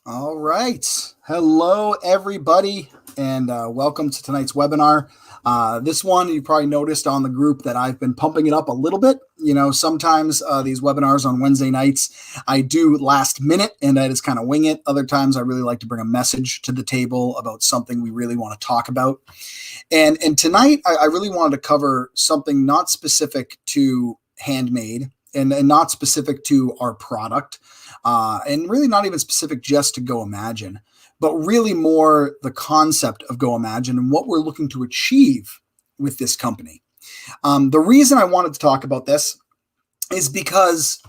All right. Hello, everybody, and welcome to tonight's webinar. This one, you probably noticed on the group that I've been pumping it up a little bit. You know, sometimes these webinars on Wednesday nights, I do last minute and I just kind of wing it. Other times, I really like to bring a message to the table about something we really want to talk about. And tonight, I really wanted to cover something not specific to Handmade and not specific to our product, and really not even specific just to goimagine, but really more the concept of goimagine and what we're looking to achieve with this company. The reason I wanted to talk about this is because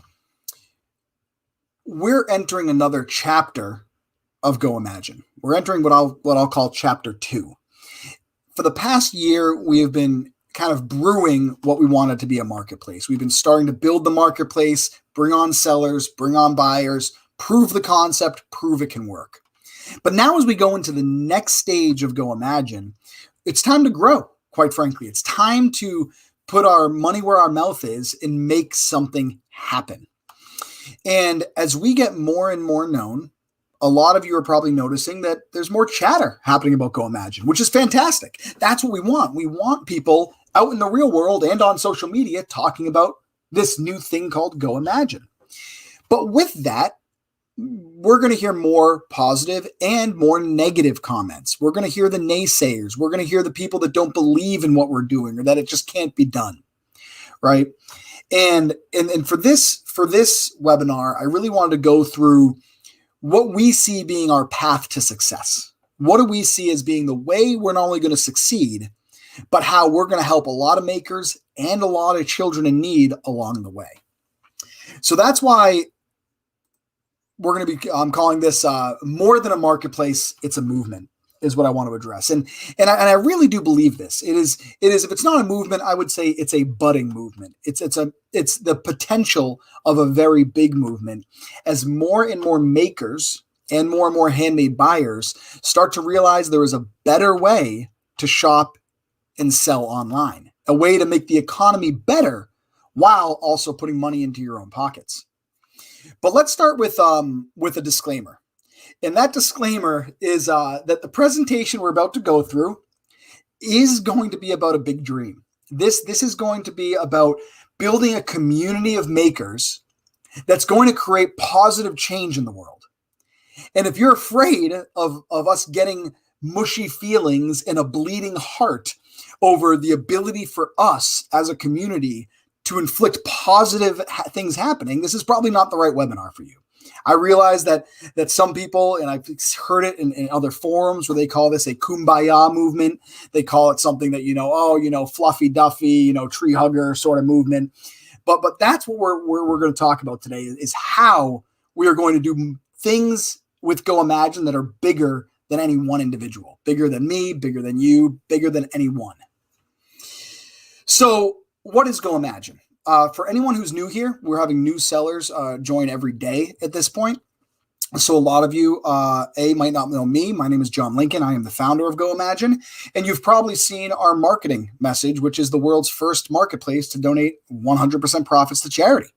we're entering another chapter of goimagine. We're entering what I'll call chapter 2. For the past year, we have been kind of brewing what we wanted to be a marketplace. We've been starting to build the marketplace, bring on sellers, bring on buyers, prove the concept, prove it can work. But now as we go into the next stage of goimagine, it's time to grow, quite frankly. It's time to put our money where our mouth is and make something happen. And as we get more and more known, a lot of you are probably noticing that there's more chatter happening about goimagine, which is fantastic. That's what we want. We want people out in the real world and on social media talking about this new thing called goimagine. But with that, we're going to hear more positive and more negative comments. We're going to hear the naysayers. We're going to hear the people that don't believe in what we're doing or that it just can't be done, right? And for this webinar, I really wanted to go through what we see being our path to success. What do we see as being the way we're not only going to succeed, but how we're going to help a lot of makers and a lot of children in need along the way. So that's why we're going to be calling this more than a marketplace, it's a movement, is what I want to address. And I really do believe this. It is if it's not a movement, I would say it's a budding movement. It's the potential of a very big movement as more and more makers and more handmade buyers start to realize there is a better way to shop and sell online, a way to make the economy better while also putting money into your own pockets. But let's start with a disclaimer. And that disclaimer is that the presentation we're about to go through is going to be about a big dream. This is going to be about building a community of makers that's going to create positive change in the world. And if you're afraid of us getting mushy feelings and a bleeding heart over the ability for us as a community to inflict positive things happening, this is probably not the right webinar for you. I realize that some people, and I've heard it in other forums where they call this a kumbaya movement. They call it something that, fluffy duffy, tree hugger sort of movement. But that's what we're going to talk about today is how we are going to do things with goimagine that are bigger than any one individual, bigger than me, bigger than you, bigger than anyone. So what is goimagine? For anyone who's new here, we're having new sellers join every day at this point. So a lot of you, might not know me. My name is John Lincoln. I am the founder of goimagine. And you've probably seen our marketing message, which is the world's first marketplace to donate 100% profits to charity.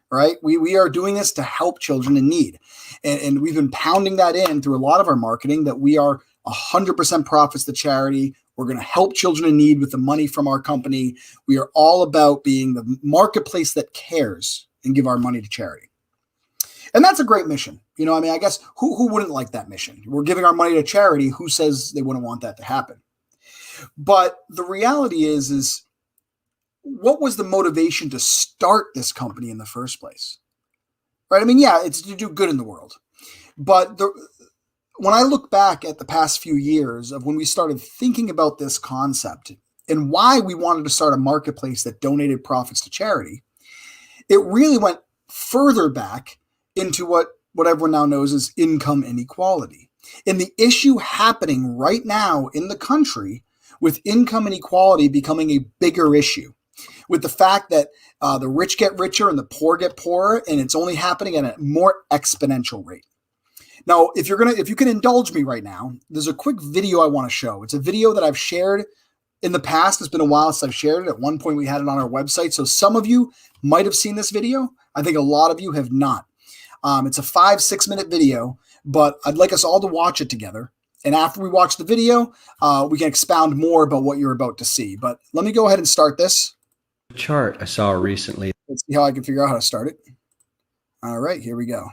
Right? We are doing this to help children in need. And we've been pounding that in through a lot of our marketing that we are 100% profits to charity. We're going to help children in need with the money from our company. We are all about being the marketplace that cares and give our money to charity. And that's a great mission. I guess who wouldn't like that mission? We're giving our money to charity. Who says they wouldn't want that to happen? But the reality is what was the motivation to start this company in the first place? Right? It's to do good in the world. But when I look back at the past few years of when we started thinking about this concept and why we wanted to start a marketplace that donated profits to charity, it really went further back into what everyone now knows as income inequality. And the issue happening right now in the country with income inequality becoming a bigger issue, with the fact that the rich get richer and the poor get poorer, and it's only happening at a more exponential rate. Now, if you can indulge me right now, there's a quick video I want to show. It's a video that I've shared in the past. It's been a while since I've shared it. At one point, we had it on our website. So some of you might have seen this video. I think a lot of you have not. It's a 5-6 minute video, but I'd like us all to watch it together. And after we watch the video, we can expound more about what you're about to see. But let me go ahead and start this. Chart I saw recently. Let's see how I can figure out how to start it. All right, here we go.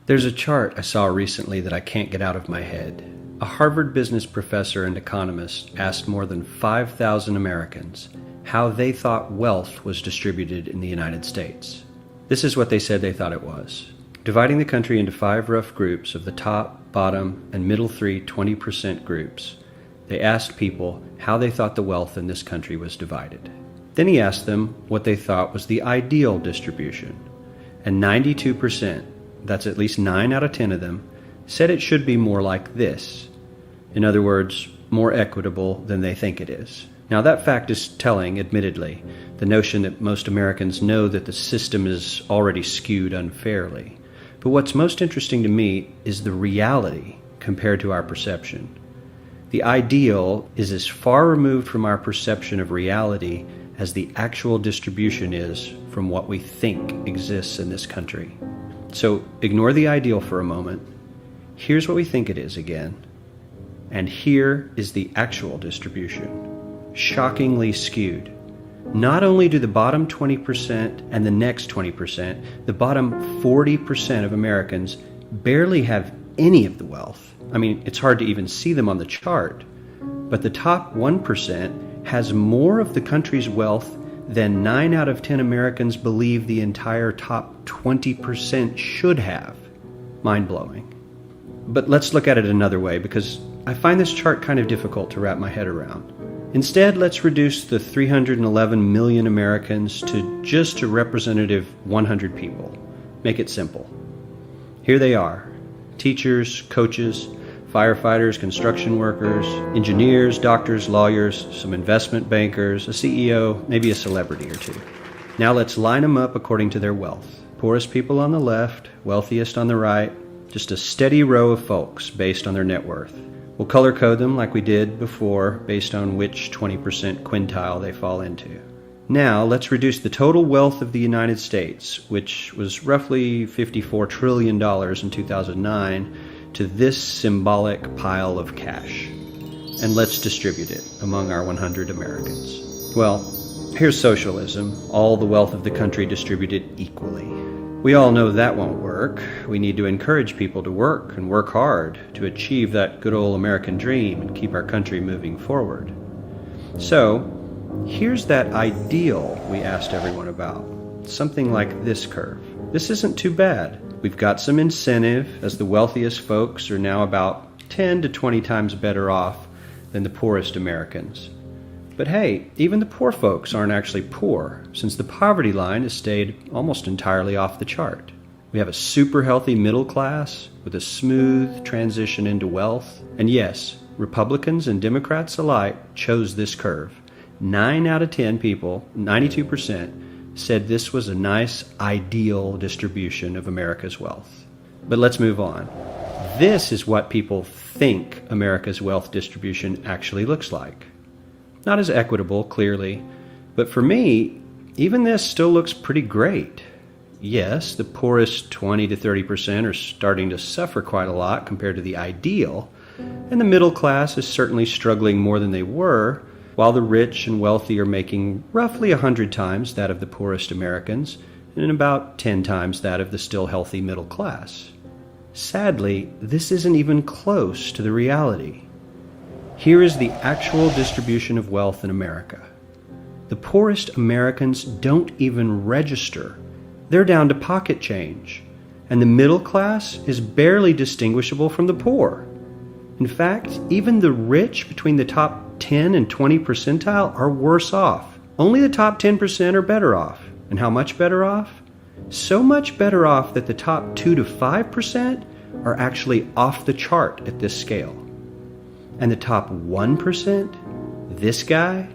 There's a chart I saw recently that I can't get out of my head. A Harvard business professor and economist asked more than 5,000 Americans how they thought wealth was distributed in the United States. This is what they said they thought it was. Dividing the country into 5 rough groups of the top, bottom, and middle 3 20% groups, they asked people how they thought the wealth in this country was divided. Then he asked them what they thought was the ideal distribution. And 92%, that's at least 9 out of 10 of them, said it should be more like this. In other words, more equitable than they think it is. Now that fact is telling, admittedly, the notion that most Americans know that the system is already skewed unfairly. But what's most interesting to me is the reality compared to our perception. The ideal is as far removed from our perception of reality as the actual distribution is from what we think exists in this country. So ignore the ideal for a moment. Here's what we think it is again. And here is the actual distribution. Shockingly skewed. Not only do the bottom 20% and the next 20%, the bottom 40% of Americans barely have any of the wealth. I mean, it's hard to even see them on the chart. But the top 1% has more of the country's wealth than 9 out of 10 Americans believe the entire top 20% should have. Mind-blowing. But let's look at it another way, because I find this chart kind of difficult to wrap my head around. Instead, let's reduce the 311 million Americans to just a representative 100 people. Make it simple. Here they are: teachers, coaches, firefighters, construction workers, engineers, doctors, lawyers, some investment bankers, a CEO, maybe a celebrity or two. Now let's line them up according to their wealth. Poorest people on the left, wealthiest on the right, just a steady row of folks based on their net worth. We'll color code them like we did before based on which 20% quintile they fall into. Now let's reduce the total wealth of the United States, which was roughly $54 trillion in 2009, to this symbolic pile of cash. And let's distribute it among our 100 Americans. Well, here's socialism, all the wealth of the country distributed equally. We all know that won't work. We need to encourage people to work and work hard to achieve that good old American dream and keep our country moving forward. So, here's that ideal we asked everyone about. Something like this curve. This isn't too bad. We've got some incentive, as the wealthiest folks are now about 10 to 20 times better off than the poorest Americans. But hey, even the poor folks aren't actually poor, since the poverty line has stayed almost entirely off the chart. We have a super healthy middle class with a smooth transition into wealth. And yes, Republicans and Democrats alike chose this curve. 9 out of 10 people, 92%, said this was a nice, ideal distribution of America's wealth. But let's move on. This is what people think America's wealth distribution actually looks like. Not as equitable, clearly, but for me, even this still looks pretty great. Yes, the poorest 20 to 30% are starting to suffer quite a lot compared to the ideal, and the middle class is certainly struggling more than they were, while the rich and wealthy are making roughly 100 times that of the poorest Americans, and about 10 times that of the still healthy middle class. Sadly, this isn't even close to the reality. Here is the actual distribution of wealth in America. The poorest Americans don't even register. They're down to pocket change, and the middle class is barely distinguishable from the poor. In fact, even the rich between the top 10 and 20 percentile are worse off. Only the top 10% are better off. And how much better off? So much better off that the top 2 to 5% are actually off the chart at this scale. And the top 1%, this guy,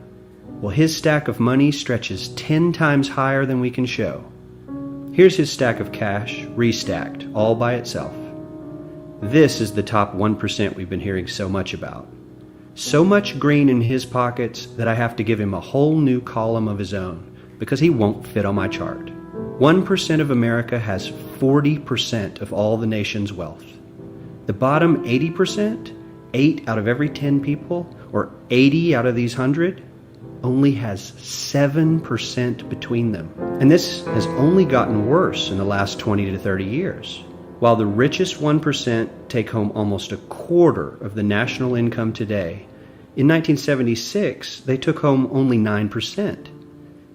well, his stack of money stretches 10 times higher than we can show. Here's his stack of cash, restacked, all by itself. This is the top 1% we've been hearing so much about. So much green in his pockets that I have to give him a whole new column of his own, because he won't fit on my chart. 1% of America has 40% of all the nation's wealth. The bottom 80%, 8 out of every 10 people, or 80 out of these 100, only has 7% between them. And this has only gotten worse in the last 20 to 30 years. While the richest 1% take home almost a quarter of the national income today, in 1976, they took home only 9%,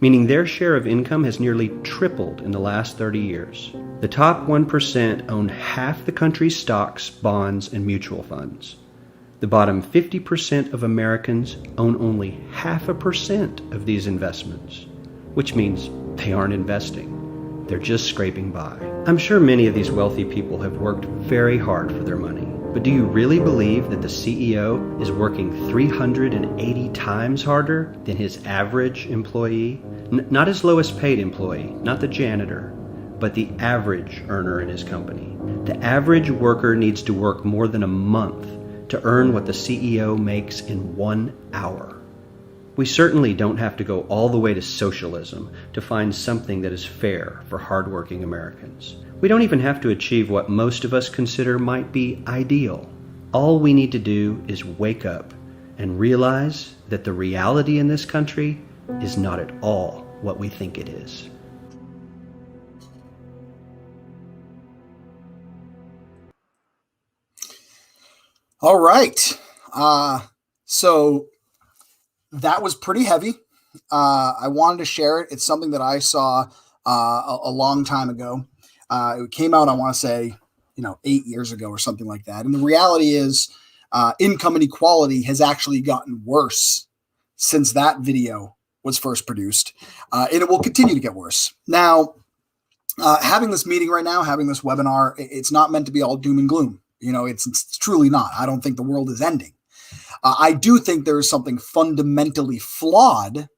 meaning their share of income has nearly tripled in the last 30 years. The top 1% own half the country's stocks, bonds, and mutual funds. The bottom 50% of Americans own only 0.5% of these investments, which means they aren't investing. They're just scraping by. I'm sure many of these wealthy people have worked very hard for their money, but do you really believe that the CEO is working 380 times harder than his average employee? Not his lowest paid employee, not the janitor, but the average earner in his company. The average worker needs to work more than a month to earn what the CEO makes in 1 hour. We certainly don't have to go all the way to socialism to find something that is fair for hardworking Americans. We don't even have to achieve what most of us consider might be ideal. All we need to do is wake up and realize that the reality in this country is not at all what we think it is. All right. So that was pretty heavy. I wanted to share it. It's something that I saw a long time ago. It came out, I want to say, 8 years ago or something like that. And the reality is income inequality has actually gotten worse since that video was first produced. And it will continue to get worse. Now, having this meeting right now, having this webinar, it's not meant to be all doom and gloom. It's truly not. I don't think the world is ending. I do think there is something fundamentally flawed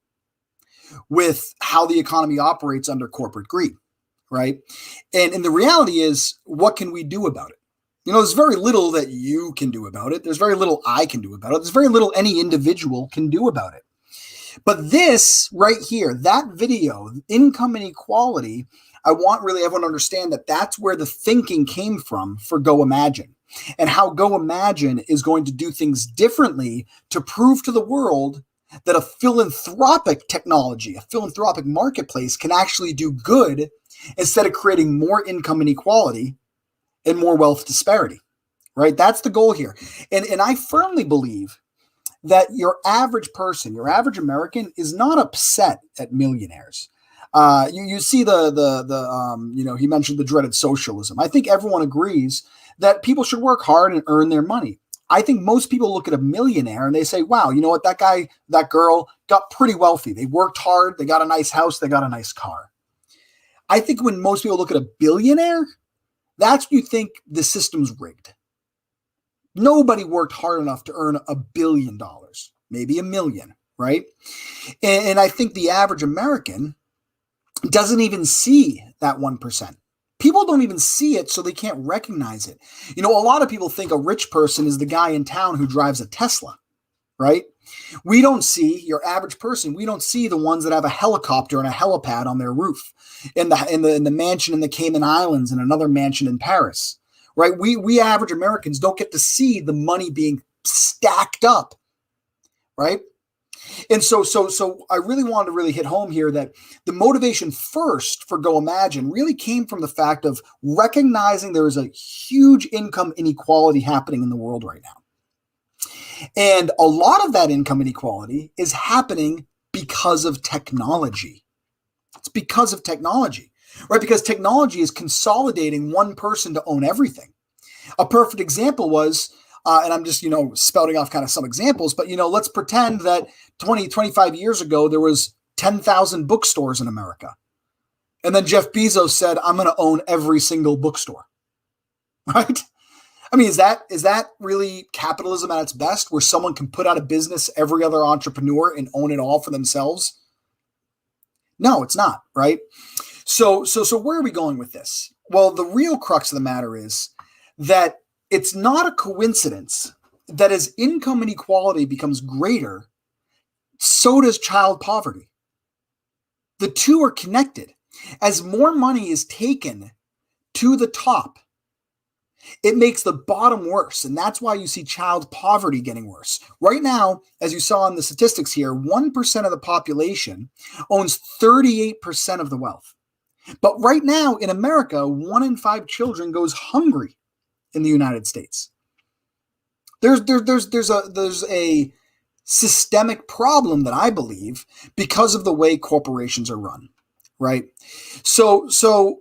with how the economy operates under corporate greed, right? And the reality is, what can we do about it? There's very little that you can do about it. There's very little I can do about it. There's very little any individual can do about it. But this right here, that video, income inequality, I want really everyone to understand that that's where the thinking came from for goimagine, and how goimagine is going to do things differently to prove to the world that a philanthropic technology, a philanthropic marketplace can actually do good instead of creating more income inequality and more wealth disparity, right? That's the goal here. And I firmly believe that your average person, your average American, is not upset at millionaires. You see he mentioned the dreaded socialism. I think everyone agrees that people should work hard and earn their money. I think most people look at a millionaire and they say, wow, you know what? That guy, that girl got pretty wealthy. They worked hard. They got a nice house. They got a nice car. I think when most people look at a billionaire, that's when you think the system's rigged. Nobody worked hard enough to earn $1 billion, maybe $1 million, right? And I think the average American doesn't even see that 1%. People don't even see it, so they can't recognize it. A lot of people think a rich person is the guy in town who drives a Tesla, right? We don't see, your average person, we don't see the ones that have a helicopter and a helipad on their roof, in the mansion in the Cayman Islands and another mansion in Paris, right? We average Americans don't get to see the money being stacked up, right? And so I really wanted to really hit home here that the motivation first for goimagine really came from the fact of recognizing there is a huge income inequality happening in the world right now. And a lot of that income inequality is happening because of technology. It's because of technology, right? Because technology is consolidating one person to own everything. A perfect example was, and I'm just, spouting off kind of some examples, but, let's pretend that 25 years ago, there was 10,000 bookstores in America. And then Jeff Bezos said, I'm going to own every single bookstore, right? I mean, is that really capitalism at its best, where someone can put out of business every other entrepreneur and own it all for themselves? No, it's not, right? So where are we going with this? Well, the real crux of the matter is that it's not a coincidence that as income inequality becomes greater, so does child poverty. The two are connected. As more money is taken to the top, it makes the bottom worse. And that's why you see child poverty getting worse. Right now, as you saw in the statistics here, 1% of the population owns 38% of the wealth. But right now in America, 1 in 5 children goes hungry in the United States. There's a systemic problem that I believe because of the way corporations are run, right? So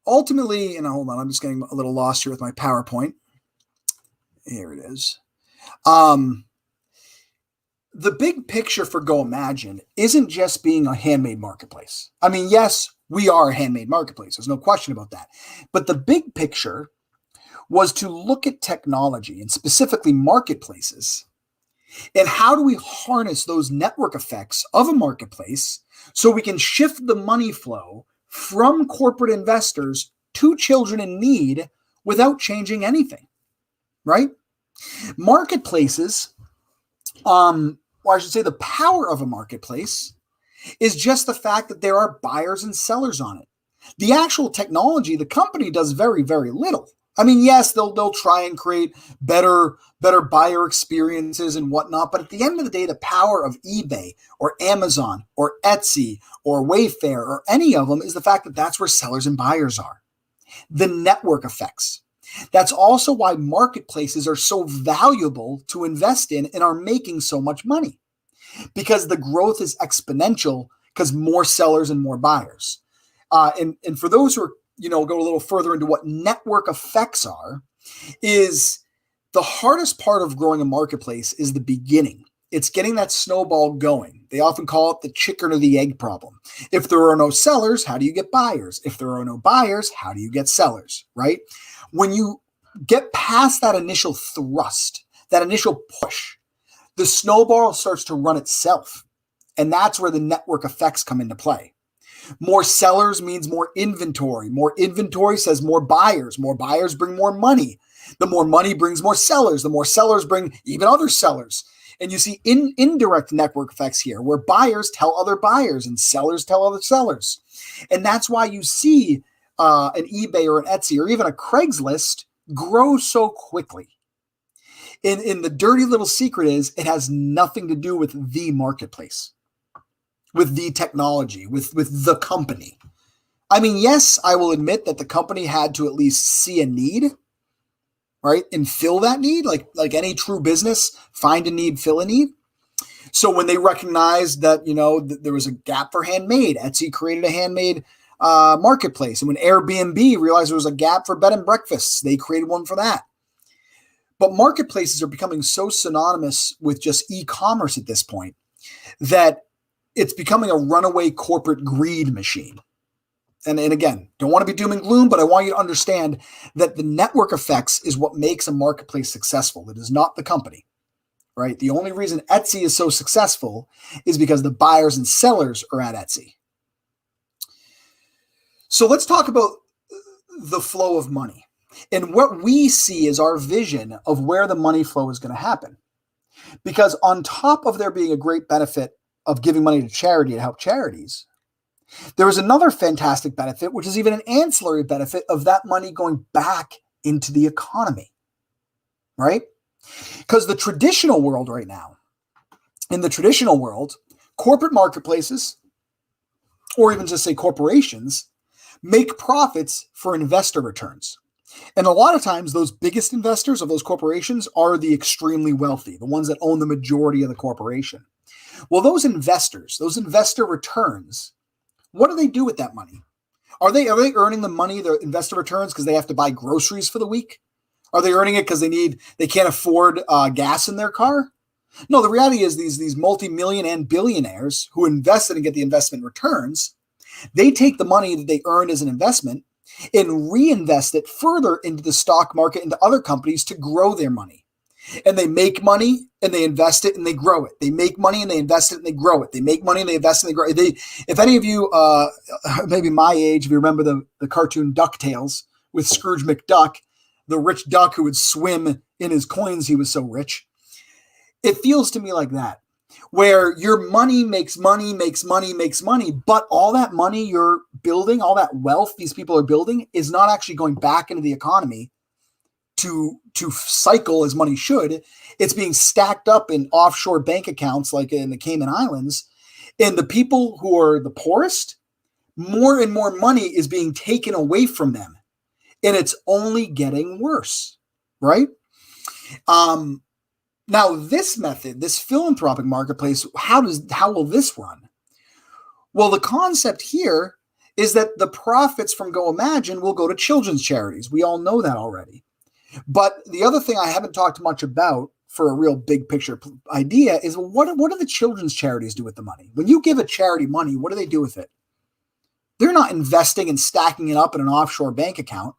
ultimately, and hold on, I'm just getting a little lost here with my PowerPoint. Here it is. The big picture for goimagine isn't just being a handmade marketplace. I mean, yes, we are a handmade marketplace. There's no question about that. But the big picture was to look at technology and specifically marketplaces and how do we harness those network effects of a marketplace so we can shift the money flow from corporate investors to children in need without changing anything, right? Marketplaces, or I should say the power of a marketplace is just the fact that there are buyers and sellers on it. The actual technology, the company does very, very little. I mean, yes, they'll try and create better buyer experiences and whatnot, but at the end of the day, the power of eBay or Amazon or Etsy or Wayfair or any of them is the fact that that's where sellers and buyers are. The network effects. That's also why marketplaces are so valuable to invest in and are making so much money, because the growth is exponential because more sellers and more buyers. And for those who are, go a little further into what network effects are, is the hardest part of growing a marketplace is the beginning. It's getting that snowball going. They often call it the chicken or the egg problem. If there are no sellers, how do you get buyers? If there are no buyers, how do you get sellers, right? When you get past that initial thrust, that initial push, the snowball starts to run itself. And that's where the network effects come into play. More sellers means more inventory. More inventory says more buyers. More buyers bring more money. The more money brings more sellers. The more sellers bring even other sellers. And you see indirect network effects here, where buyers tell other buyers and sellers tell other sellers. And that's why you see an eBay or an Etsy or even a Craigslist grow so quickly. And the dirty little secret is it has nothing to do with the marketplace, with the technology, with the company. I mean, yes, I will admit that the company had to at least see a need, right? And fill that need, like any true business, find a need, fill a need. So when they recognized that, there was a gap for handmade, Etsy created a handmade marketplace. And when Airbnb realized there was a gap for bed and breakfasts, they created one for that. But marketplaces are becoming so synonymous with just e-commerce at this point that it's becoming a runaway corporate greed machine. And again, don't want to be doom and gloom, but I want you to understand that the network effects is what makes a marketplace successful. It is not the company, right? The only reason Etsy is so successful is because the buyers and sellers are at Etsy. So let's talk about the flow of money. And what we see is our vision of where the money flow is going to happen. Because on top of there being a great benefit of giving money to charity to help charities, there is another fantastic benefit, which is even an ancillary benefit of that money going back into the economy, right? Because the traditional world right now, in the traditional world, corporate marketplaces, or even just say corporations, make profits for investor returns. And a lot of times those biggest investors of those corporations are the extremely wealthy, the ones that own the majority of the corporation. Well, those investors, those investor returns, what do they do with that money? Are they earning the money, the investor returns, because they have to buy groceries for the week? Are they earning it because they can't afford gas in their car? No, the reality is these multi-million and billionaires who invested and get the investment returns, they take the money that they earned as an investment and reinvest it further into the stock market, into other companies to grow their money. And they make money and they invest it and they grow it. They make money and they invest it and they grow it. They make money and they invest and they grow it. If any of you, maybe my age, if you remember the cartoon DuckTales with Scrooge McDuck, the rich duck who would swim in his coins, he was so rich. It feels to me like that. where your money makes money, but all that money you're building, all that wealth these people are building is not actually going back into the economy to cycle as money should. It's being stacked up in offshore bank accounts like in the Cayman Islands. And the people who are the poorest, more and more money is being taken away from them. And it's only getting worse, right? Now, this method, this philanthropic marketplace, how will this run? Well, the concept here is that the profits from GoImagine will go to children's charities. We all know that already. But the other thing I haven't talked much about for a real big picture idea is, well, what do the children's charities do with the money? When you give a charity money, what do they do with it? They're not investing and stacking it up in an offshore bank account.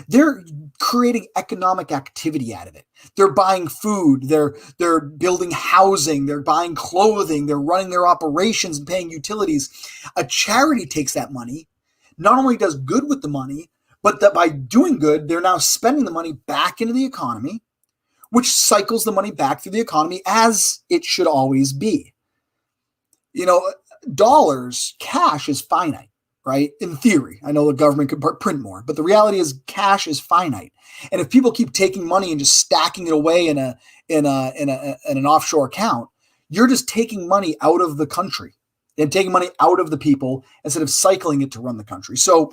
They're creating economic activity out of it. They're buying food. They're building housing. They're buying clothing. They're running their operations and paying utilities. A charity takes that money, not only does good with the money, but that by doing good, they're now spending the money back into the economy, which cycles the money back through the economy as it should always be. Dollars, cash is finite. Right? In theory, I know the government could print more, but the reality is cash is finite. And if people keep taking money and just stacking it away in an offshore account, you're just taking money out of the country and taking money out of the people instead of cycling it to run the country. So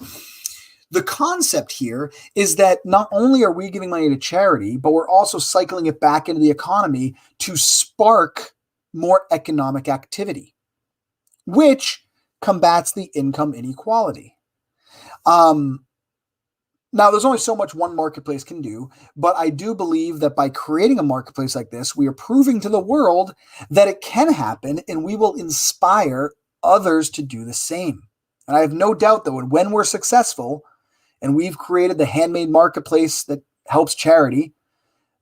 the concept here is that not only are we giving money to charity, but we're also cycling it back into the economy to spark more economic activity, which combats the income inequality. Now, there's only so much one marketplace can do, but I do believe that by creating a marketplace like this, we are proving to the world that it can happen, and we will inspire others to do the same. And I have no doubt that when we're successful, and we've created the Handmade marketplace that helps charity,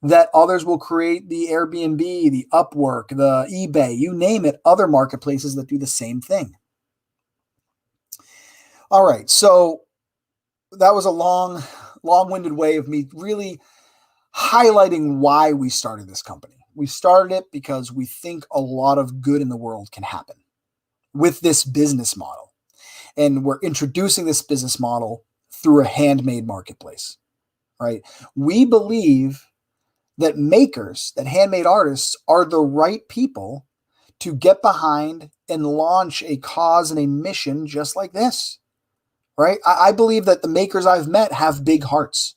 that others will create the Airbnb, the Upwork, the eBay, you name it, other marketplaces that do the same thing. All right, so that was a long-winded way of me really highlighting why we started this company. We started it because we think a lot of good in the world can happen with this business model. And we're introducing this business model through a handmade marketplace, right? We believe that makers, that handmade artists are the right people to get behind and launch a cause and a mission just like this. Right? I believe that the makers I've met have big hearts.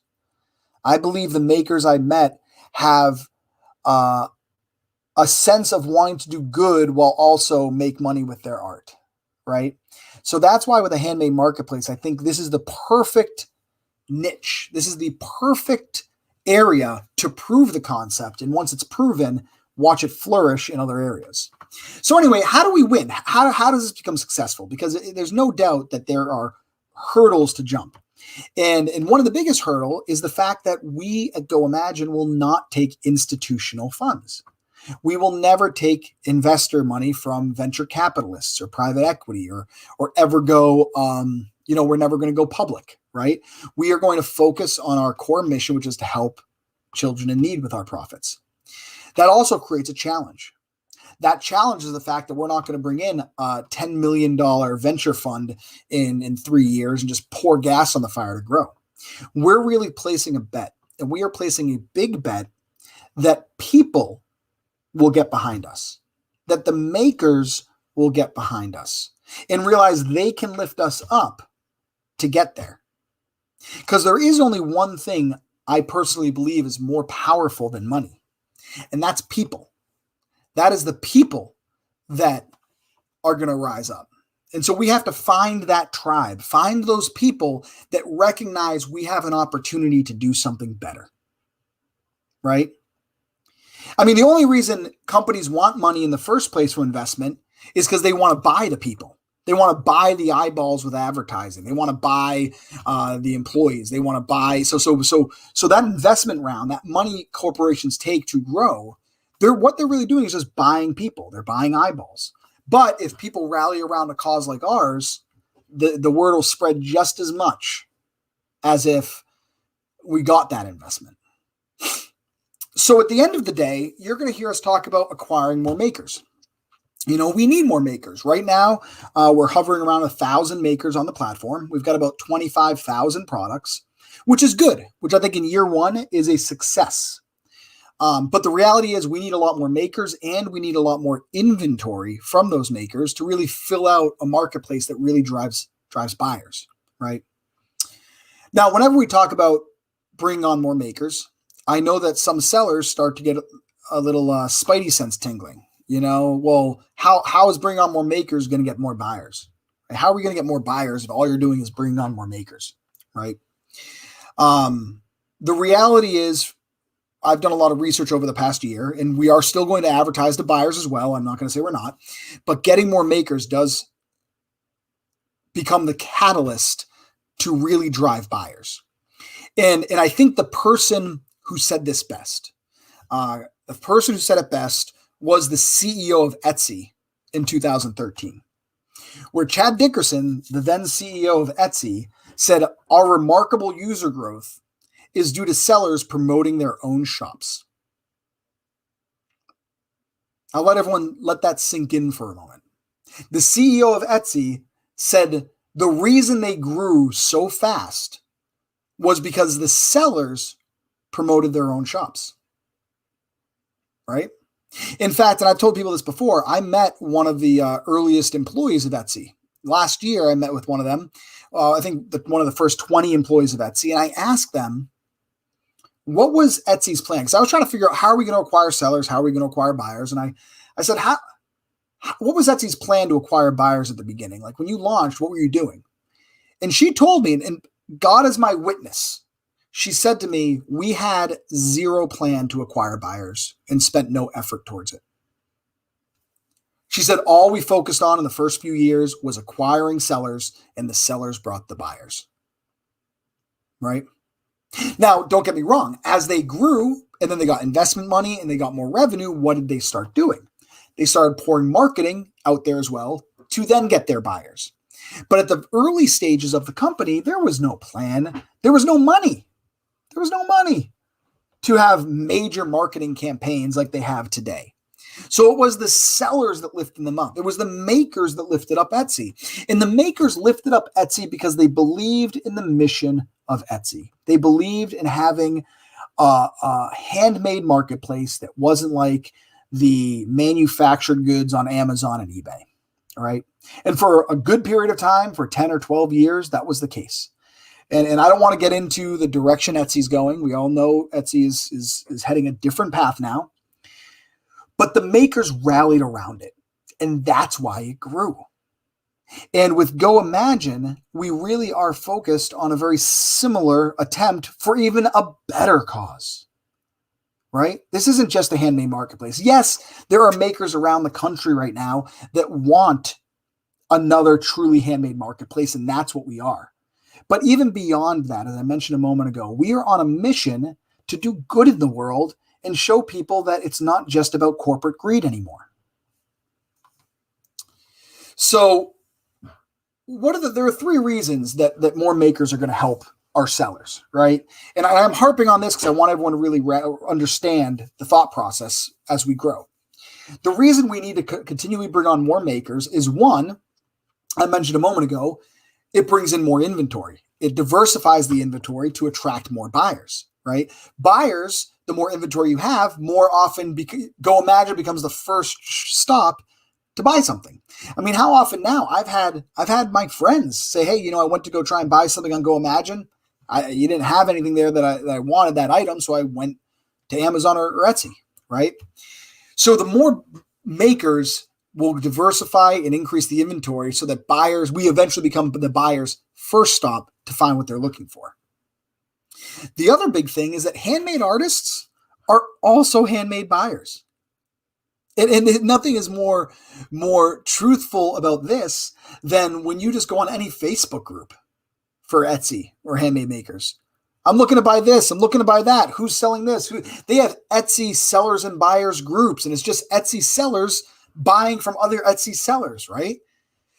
I believe the makers I've met have a sense of wanting to do good while also make money with their art. Right? So that's why with a handmade marketplace, I think this is the perfect niche. This is the perfect area to prove the concept. And once it's proven, watch it flourish in other areas. So anyway, how do we win? How does this become successful? Because there's no doubt that there are hurdles to jump. And one of the biggest hurdle is the fact that we at GoImagine will not take institutional funds. We will never take investor money from venture capitalists or private equity or ever go, we're never going to go public, right? We are going to focus on our core mission, which is to help children in need with our profits. That also creates a challenge. That challenge is the fact that we're not going to bring in a $10 million venture fund in 3 years and just pour gas on the fire to grow. We're really placing a bet, and we are placing a big bet that people will get behind us, that the makers will get behind us and realize they can lift us up to get there. Because there is only one thing I personally believe is more powerful than money, and that's people. That is the people that are going to rise up. And so we have to find that tribe, find those people that recognize we have an opportunity to do something better, right? I mean, the only reason companies want money in the first place for investment is because they want to buy the people. They want to buy the eyeballs with advertising. They want to buy the employees. They want to buy. So that investment round, that money corporations take to grow, what they're really doing is just buying people. They're buying eyeballs. But if people rally around a cause like ours, the word will spread just as much as if we got that investment. So at the end of the day, you're going to hear us talk about acquiring more makers. We need more makers. Right now, we're hovering around 1,000 makers on the platform. We've got about 25,000 products, which is good, which I think in year one is a success. But the reality is we need a lot more makers, and we need a lot more inventory from those makers to really fill out a marketplace that really drives buyers, right? Now, whenever we talk about bringing on more makers, I know that some sellers start to get a little spidey sense tingling. Well, how is bringing on more makers going to get more buyers? How are we going to get more buyers if all you're doing is bringing on more makers, right? The reality is I've done a lot of research over the past year, and we are still going to advertise to buyers as well. I'm not going to say we're not, but getting more makers does become the catalyst to really drive buyers. And I think the person who said this best, the person who said it best was the CEO of Etsy in 2013, where Chad Dickerson, the then CEO of Etsy, said, "Our remarkable user growth is due to sellers promoting their own shops." I'll let that sink in for a moment. The CEO of Etsy said the reason they grew so fast was because the sellers promoted their own shops, right? In fact, and I've told people this before, I met one of the earliest employees of Etsy. Last year, I met with one of them, I think one of the first 20 employees of Etsy, and I asked them, what was Etsy's plan? Because I was trying to figure out, how are we going to acquire sellers? How are we going to acquire buyers? And I said, what was Etsy's plan to acquire buyers at the beginning? Like when you launched, what were you doing? And she told me, and God is my witness, she said to me, we had zero plan to acquire buyers and spent no effort towards it. She said, all we focused on in the first few years was acquiring sellers, and the sellers brought the buyers. Right? Now, don't get me wrong. As they grew, and then they got investment money and they got more revenue, what did they start doing? They started pouring marketing out there as well to then get their buyers. But at the early stages of the company, there was no plan. There was no money. There was no money to have major marketing campaigns like they have today. So it was the sellers that lifted them up. It was the makers that lifted up Etsy. And the makers lifted up Etsy because they believed in the mission of Etsy. They believed in having a handmade marketplace that wasn't like the manufactured goods on Amazon and eBay. All right. And for a good period of time, for 10 or 12 years, that was the case. And I don't want to get into the direction Etsy's going. We all know Etsy is heading a different path now. But the makers rallied around it, and that's why it grew. And with goimagine, we really are focused on a very similar attempt for even a better cause, right? This isn't just a handmade marketplace. Yes, there are makers around the country right now that want another truly handmade marketplace, and that's what we are. But even beyond that, as I mentioned a moment ago, we are on a mission to do good in the world and show people that it's not just about corporate greed anymore. So there are three reasons that more makers are going to help our sellers, right? And I'm harping on this because I want everyone to really understand the thought process as we grow. The reason we need to continually bring on more makers is, one, I mentioned a moment ago, it brings in more inventory. It diversifies the inventory to attract more buyers, right? Buyers, the more inventory you have, more often goimagine becomes the first stop to buy something. I mean, how often now I've had my friends say, hey, I went to go try and buy something on goimagine. You didn't have anything there that I wanted that item, so I went to Amazon or Etsy, right? So the more makers will diversify and increase the inventory so that we eventually become the buyer's first stop to find what they're looking for. The other big thing is that handmade artists are also handmade buyers. And nothing is more truthful about this than when you just go on any Facebook group for Etsy or handmade makers. I'm looking to buy this. I'm looking to buy that. Who's selling this? They have Etsy sellers and buyers groups, and it's just Etsy sellers buying from other Etsy sellers, right?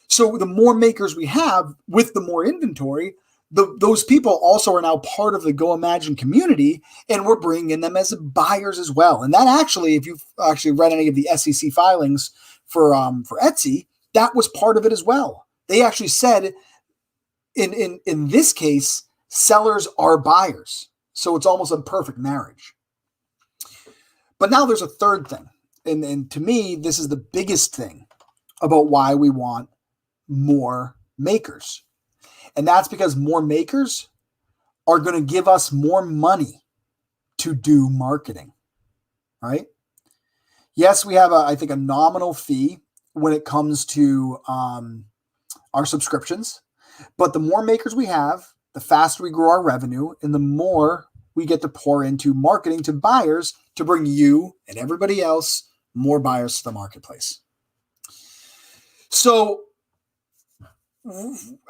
So the more makers we have with the more inventory, those people also are now part of the goimagine community, and we're bringing in them as buyers as well. And that actually, if you've actually read any of the SEC filings for Etsy, that was part of it as well. They actually said in this case, sellers are buyers. So it's almost a perfect marriage. But now there's a third thing. And to me, this is the biggest thing about why we want more makers. And that's because more makers are going to give us more money to do marketing, right? Yes, we have, I think, a nominal fee when it comes to our subscriptions. But the more makers we have, the faster we grow our revenue, and the more we get to pour into marketing to buyers to bring you and everybody else more buyers to the marketplace. So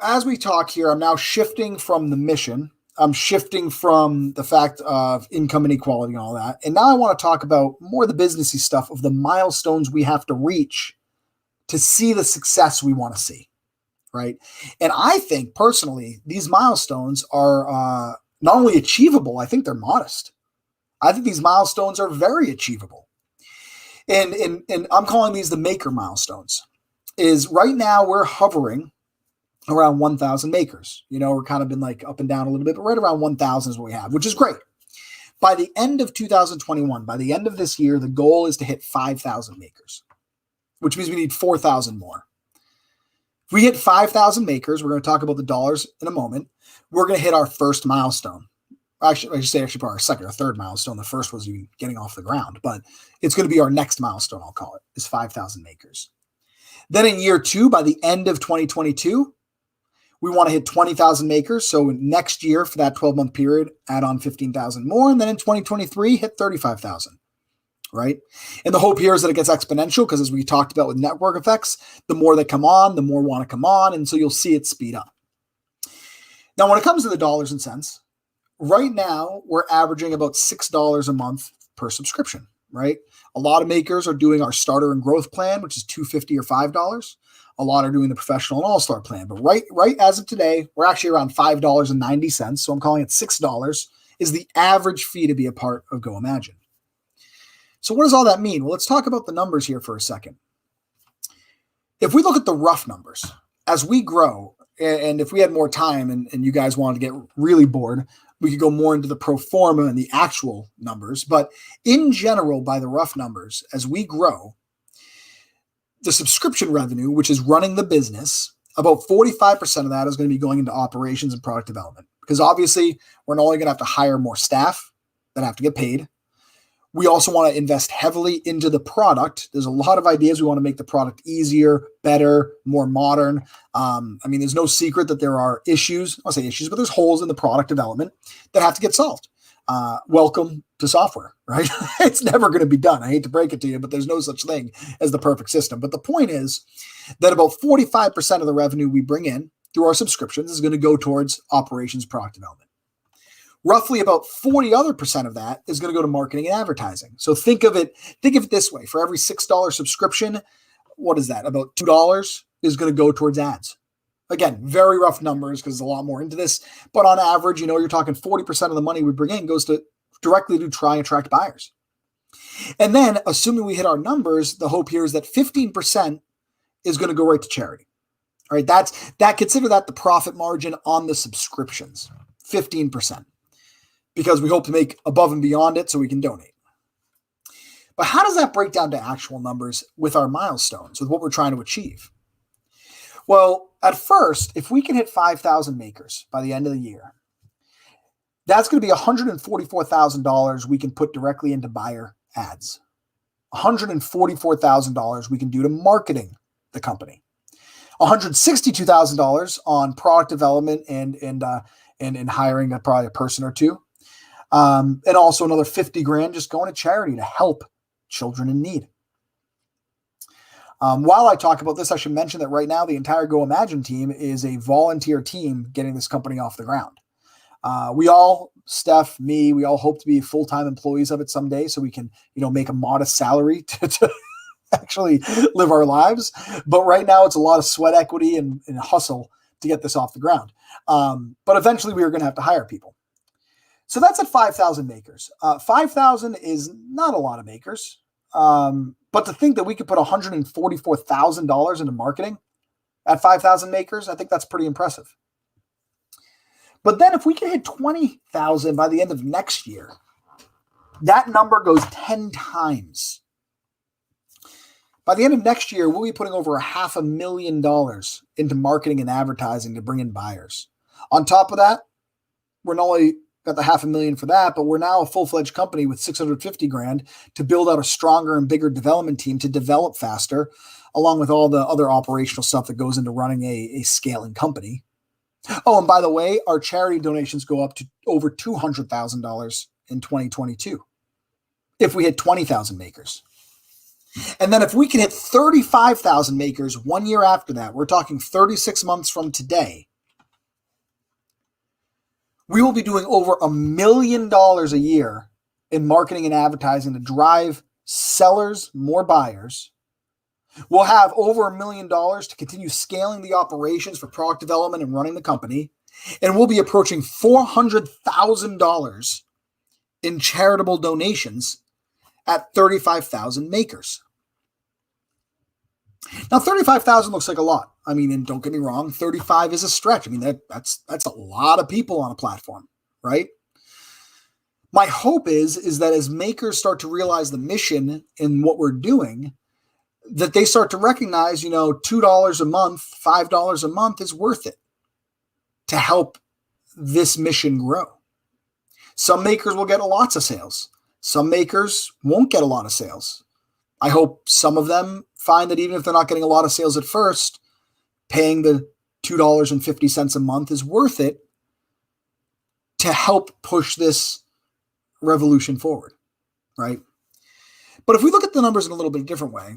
as we talk here, I'm now shifting from the mission. I'm shifting from the fact of income inequality and all that. And now I want to talk about more the businessy stuff of the milestones we have to reach to see the success we want to see, right? And I think personally, these milestones are not only achievable, I think they're modest. I think these milestones are very achievable. And I'm calling these the maker milestones. Is right now we're hovering around 1,000 makers. You know, we're kind of been like up and down a little bit, but right around 1,000 is what we have, which is great. By the end of 2021, by the end of this year, the goal is to hit 5,000 makers, which means we need 4,000 more. If we hit 5,000 makers, we're going to talk about the dollars in a moment. We're going to hit our first milestone. Actually, I should say probably our second or third milestone. The first was even getting off the ground, but it's going to be our next milestone, I'll call it, is 5,000 makers. Then in year 2, by the end of 2022, we want to hit 20,000 makers. So next year for that 12-month period, add on 15,000 more. And then in 2023, hit 35,000, right? And the hope here is that it gets exponential because as we talked about with network effects, the more that come on, the more want to come on. And so you'll see it speed up. Now, when it comes to the dollars and cents, right now we're averaging about $6 a month per subscription, right? A lot of makers are doing our starter and growth plan, which is $2.50 or $5. A lot are doing the professional and all-star plan. But right as of today, we're actually around $5.90. So I'm calling it $6 is the average fee to be a part of goimagine. So what does all that mean? Well, let's talk about the numbers here for a second. If we look at the rough numbers, as we grow, and if we had more time and you guys wanted to get really bored, we could go more into the pro forma and the actual numbers. But in general, by the rough numbers, as we grow, the subscription revenue, which is running the business, about 45% of that is going to be going into operations and product development. Because obviously, we're not only going to have to hire more staff that have to get paid. We also want to invest heavily into the product. There's a lot of ideas. We want to make the product easier, better, more modern. There's no secret that there are issues. I'll say issues, but there's holes in the product development that have to get solved. Welcome to software, right? It's never going to be done. I hate to break it to you, but there's no such thing as the perfect system. But the point is that about 45% of the revenue we bring in through our subscriptions is going to go towards operations product development. Roughly about 40 other percent of that is going to go to marketing and advertising. So think of it this way. For every $6 subscription, what is that? About $2 is going to go towards ads. Again, very rough numbers because there's a lot more into this. But on average, you're talking 40% of the money we bring in goes to directly to try and attract buyers. And then, assuming we hit our numbers, the hope here is that 15% is going to go right to charity. All right, consider that the profit margin on the subscriptions, 15. Because we hope to make above and beyond it so we can donate. But how does that break down to actual numbers with our milestones, with what we're trying to achieve? Well, at first, if we can hit 5,000 makers by the end of the year, that's going to be $144,000 we can put directly into buyer ads. $144,000 we can do to marketing the company. $162,000 on product development and hiring probably a person or two. And also another $50,000 just going to charity to help children in need. While I talk about this, I should mention that right now the entire goimagine team is a volunteer team getting this company off the ground. We all, Steph, me, we all hope to be full-time employees of it someday so we can, make a modest salary to actually live our lives. But right now it's a lot of sweat equity and hustle to get this off the ground. But eventually we are going to have to hire people. So that's at 5,000 makers. 5,000 is not a lot of makers. But to think that we could put $144,000 into marketing at 5,000 makers, I think that's pretty impressive. But then if we can hit 20,000 by the end of next year, that number goes 10 times. By the end of next year, we'll be putting over $500,000 into marketing and advertising to bring in buyers. On top of that, we're not only got the $500,000 for that, but we're now a full-fledged company with $650,000 to build out a stronger and bigger development team to develop faster, along with all the other operational stuff that goes into running a scaling company. Oh, and by the way, our charity donations go up to over $200,000 in 2022 if we hit 20,000 makers. And then if we can hit 35,000 makers 1 year after that, we're talking 36 months from today, we will be doing over $1 million a year in marketing and advertising to drive sellers, more buyers. We'll have over $1 million to continue scaling the operations for product development and running the company. And we'll be approaching $400,000 in charitable donations at 35,000 makers. Now, 35,000 looks like a lot. I mean, and don't get me wrong, 35 is a stretch. I mean, that's a lot of people on a platform, right? My hope is that as makers start to realize the mission in what we're doing, that they start to recognize, $2 a month, $5 a month is worth it to help this mission grow. Some makers will get lots of sales. Some makers won't get a lot of sales. I hope some of them find that even if they're not getting a lot of sales at first, paying the $2.50 a month is worth it to help push this revolution forward, right? But if we look at the numbers in a little bit different way,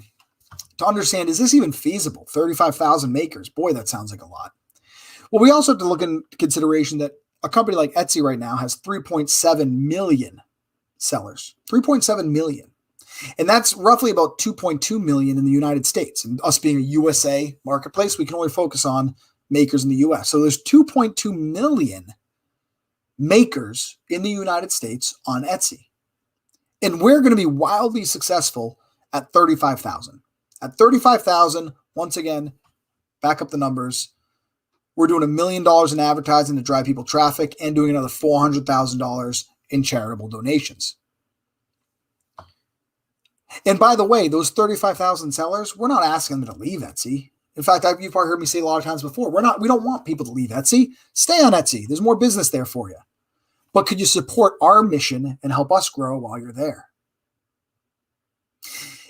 to understand, is this even feasible? 35,000 makers, boy, that sounds like a lot. Well, we also have to look in consideration that a company like Etsy right now has 3.7 million sellers, 3.7 million. And that's roughly about 2.2 million in the United States. And us being a USA marketplace, we can only focus on makers in the US. So there's 2.2 million makers in the United States on Etsy. And we're going to be wildly successful at 35,000. At 35,000, once again, back up the numbers, we're doing $1 million in advertising to drive people traffic and doing another $400,000 in charitable donations. And by the way, those 35,000 sellers, we're not asking them to leave Etsy. In fact, you've probably heard me say a lot of times before, we don't want people to leave Etsy. Stay on Etsy. There's more business there for you. But could you support our mission and help us grow while you're there?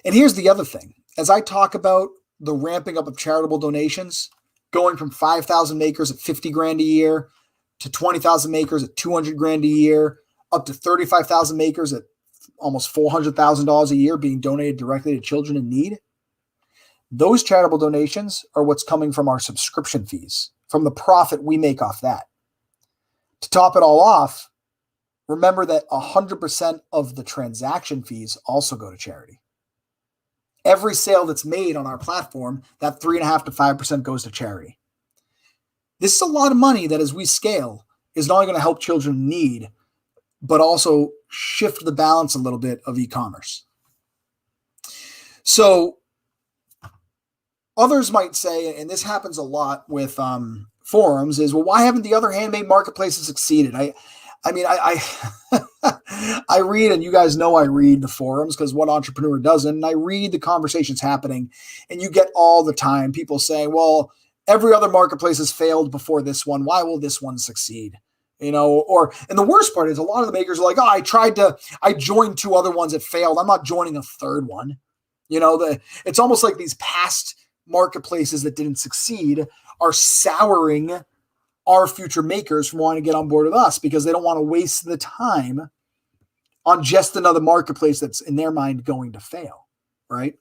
And here's the other thing. As I talk about the ramping up of charitable donations, going from 5,000 makers at $50,000 a year to 20,000 makers at $200,000 a year, up to 35,000 makers at almost $400,000 a year being donated directly to children in need. Those charitable donations are what's coming from our subscription fees, from the profit we make off that. To top it all off, remember that 100% of the transaction fees also go to charity. Every sale that's made on our platform, that 3.5% to 5% goes to charity. This is a lot of money that as we scale is not only going to help children in need, but also shift the balance a little bit of e-commerce. So others might say, and this happens a lot with forums, is, well, why haven't the other handmade marketplaces succeeded? I I read, and you guys know I read the forums because what entrepreneur doesn't, and I read the conversations happening, and you get all the time people saying, well, every other marketplace has failed before this one. Why will this one succeed? And the worst part is a lot of the makers are like, oh, I joined 2 other ones that failed. I'm not joining a third one. It's almost like these past marketplaces that didn't succeed are souring our future makers from wanting to get on board with us because they don't want to waste the time on just another marketplace that's in their mind going to fail, right?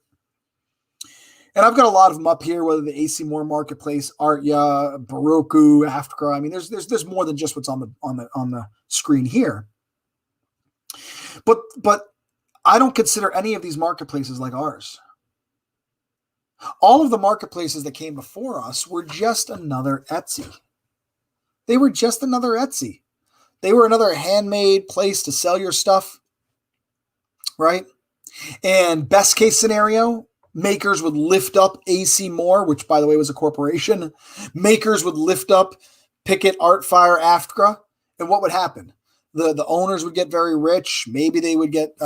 And I've got a lot of them up here, whether the AC Moore marketplace, Artya, Baroku, Africa. I mean, there's more than just what's on the screen here. But I don't consider any of these marketplaces like ours. All of the marketplaces that came before us were just another Etsy. They were just another Etsy. They were another handmade place to sell your stuff, right? And best case scenario, makers would lift up AC Moore, which by the way was a corporation. Makers would lift up Pickett, Artfire, AFTRA, and what would happen? The owners would get very rich. Maybe they would get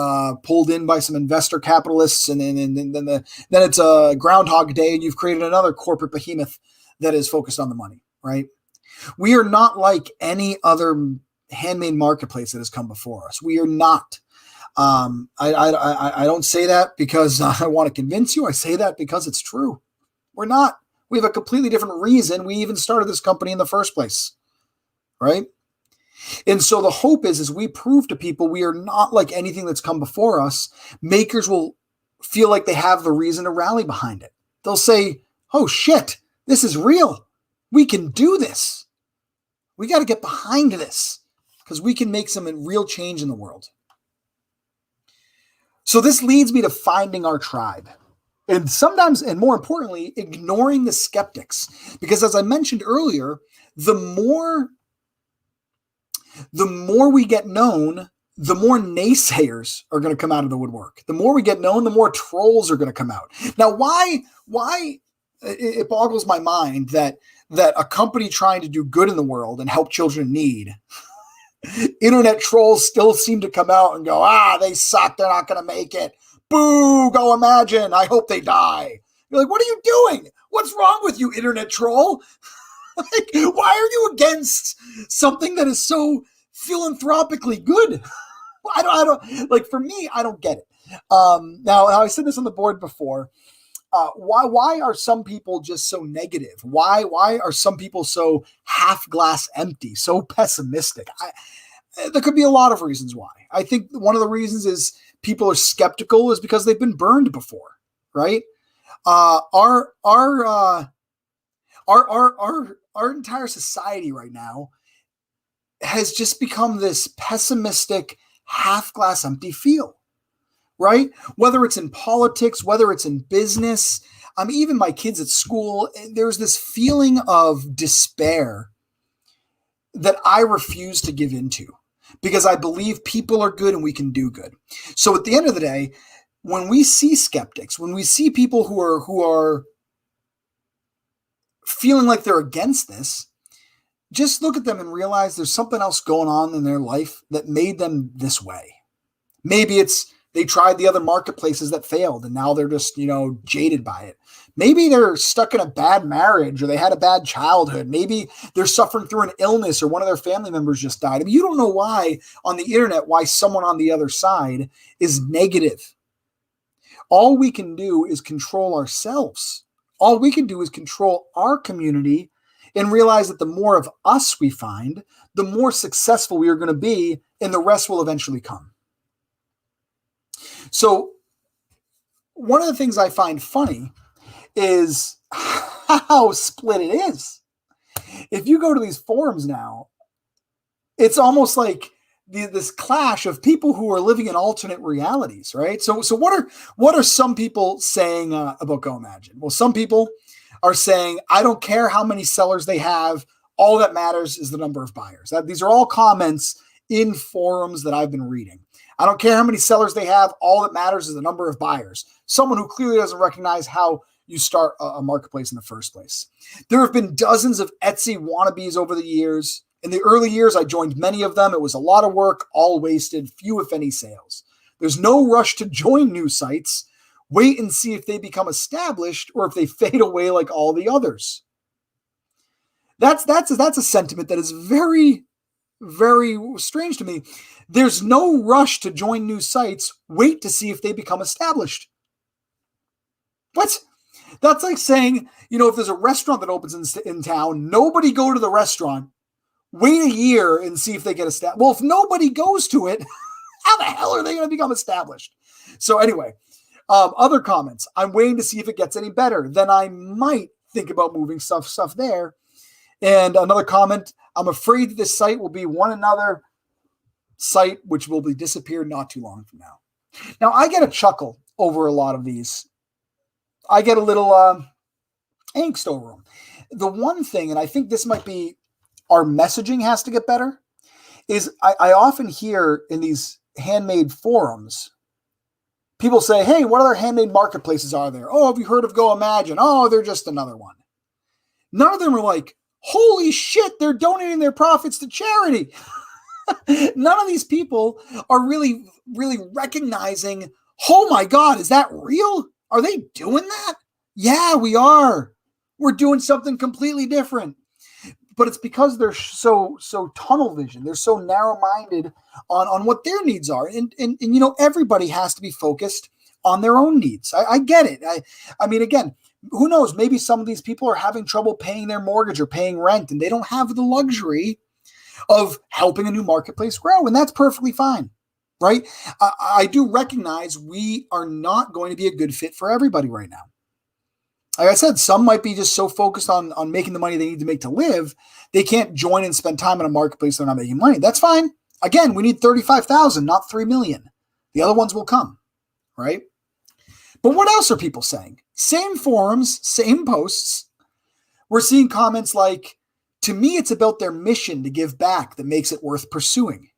pulled in by some investor capitalists, and then it's a Groundhog Day, and you've created another corporate behemoth that is focused on the money, right? We are not like any other handmade marketplace that has come before us. We are not. I don't say that because I want to convince you. I say that because it's true. We're not. We have a completely different reason we even started this company in the first place, right? And so the hope is we prove to people we are not like anything that's come before us. Makers will feel like they have the reason to rally behind it. They'll say, oh shit, this is real. We can do this. We got to get behind this because we can make some real change in the world. So this leads me to finding our tribe. And sometimes, and more importantly, ignoring the skeptics. Because as I mentioned earlier, the more we get known, the more naysayers are going to come out of the woodwork. The more we get known, the more trolls are going to come out. Now, why it boggles my mind that a company trying to do good in the world and help children in need, internet trolls still seem to come out and go, they suck. They're not going to make it. Boo, goimagine. I hope they die. You're like, what are you doing? What's wrong with you, internet troll? Like, why are you against something that is so philanthropically good? I don't like, for me, I don't get it. Now I said this on the board before. Why are some people just so negative? Why are some people so half glass empty, so pessimistic? There could be a lot of reasons why. I think one of the reasons is people are skeptical is because they've been burned before, right? Our entire society right now has just become this pessimistic, half glass empty feel, right? Whether it's in politics, whether it's in business, even my kids at school, there's this feeling of despair that I refuse to give into because I believe people are good and we can do good. So at the end of the day, when we see skeptics, when we see people who are feeling like they're against this, just look at them and realize there's something else going on in their life that made them this way. Maybe it's they tried the other marketplaces that failed and now they're just, jaded by it. Maybe they're stuck in a bad marriage or they had a bad childhood. Maybe they're suffering through an illness or one of their family members just died. You don't know why on the internet, why someone on the other side is negative. All we can do is control ourselves. All we can do is control our community and realize that the more of us we find, the more successful we are going to be, and the rest will eventually come. So one of the things I find funny is how split it is. If you go to these forums now, it's almost like this clash of people who are living in alternate realities, right? So what are some people saying about goimagine? Well, some people are saying, I don't care how many sellers they have. All that matters is the number of buyers. These are all comments in forums that I've been reading. I don't care how many sellers they have. All that matters is the number of buyers. Someone who clearly doesn't recognize how you start a marketplace in the first place. There have been dozens of Etsy wannabes over the years. In the early years, I joined many of them. It was a lot of work, all wasted, few if any sales. There's no rush to join new sites. Wait and see if they become established or if they fade away like all the others. That's a sentiment that is very, very strange to me. There's no rush to join new sites. Wait to see if they become established. What? That's like saying, if there's a restaurant that opens in town, nobody go to the restaurant. Wait a year and see if they get established. Well, if nobody goes to it, how the hell are they going to become established? So anyway, other comments. I'm waiting to see if it gets any better. Then I might think about moving stuff there. And another comment, I'm afraid that this site will be one another site which will be disappeared not too long from now. Now, I get a chuckle over a lot of these. I get a little angst over them. The one thing, and I think this might be our messaging has to get better, is I often hear in these handmade forums People say, hey, what other handmade marketplaces are there? Oh, have you heard of GoImagine? Oh, they're just another one. None of them are like, holy shit, they're donating their profits to charity. None of these people are really recognizing, oh my God, is that real? Are they doing that? Yeah, we are. We're doing something completely different. But it's because they're so tunnel vision. They're so narrow-minded on what their needs are. And you know, everybody has to be focused on their own needs. I get it. I mean, again, who knows? Maybe some of these people are having trouble paying their mortgage or paying rent, and they don't have the luxury of helping a new marketplace grow, and that's perfectly fine, right? I do recognize we are not going to be a good fit for everybody right now. Like I said, some might be just so focused on making the money they need to make to live, they can't join and spend time in a marketplace they're not making money. That's fine. Again, we need 35,000, not 3 million. The other ones will come, right? But what else are people saying? Same forums, same posts. We're seeing comments like, to me, it's about their mission to give back that makes it worth pursuing.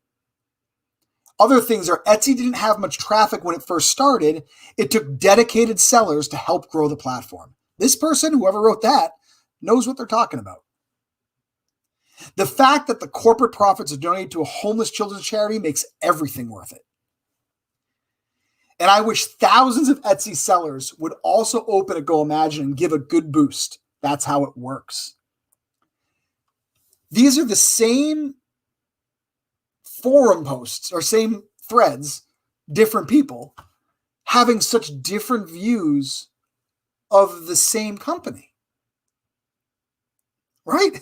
Other things are Etsy didn't have much traffic when it first started. It took dedicated sellers to help grow the platform. This person, whoever wrote that, knows what they're talking about. The fact that the corporate profits are donated to a homeless children's charity makes everything worth it. And I wish thousands of Etsy sellers would also open a GoImagine and give a good boost. That's how it works. These are the same forum posts or same threads, different people having such different views of the same company. Right?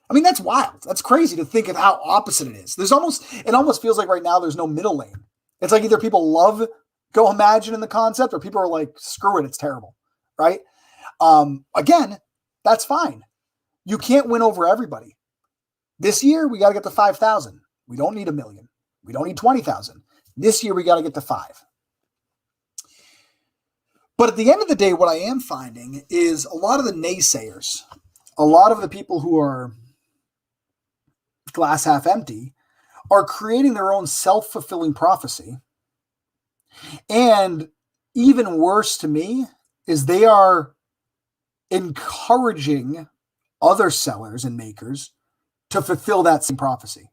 I mean, that's wild. That's crazy to think of how opposite it is. It almost feels like right now there's no middle lane. It's like either people love GoImagine in the concept or people are like, screw it, it's terrible. Right? Again, that's fine. You can't win over everybody. This year, we got to get to 5,000. We don't need 1 million. We don't need 20,000. This year, we got to get to 5. But at the end of the day, what I am finding is a lot of the naysayers, a lot of the people who are glass half empty, are creating their own self-fulfilling prophecy. And even worse to me is they are encouraging other sellers and makers to fulfill that same prophecy.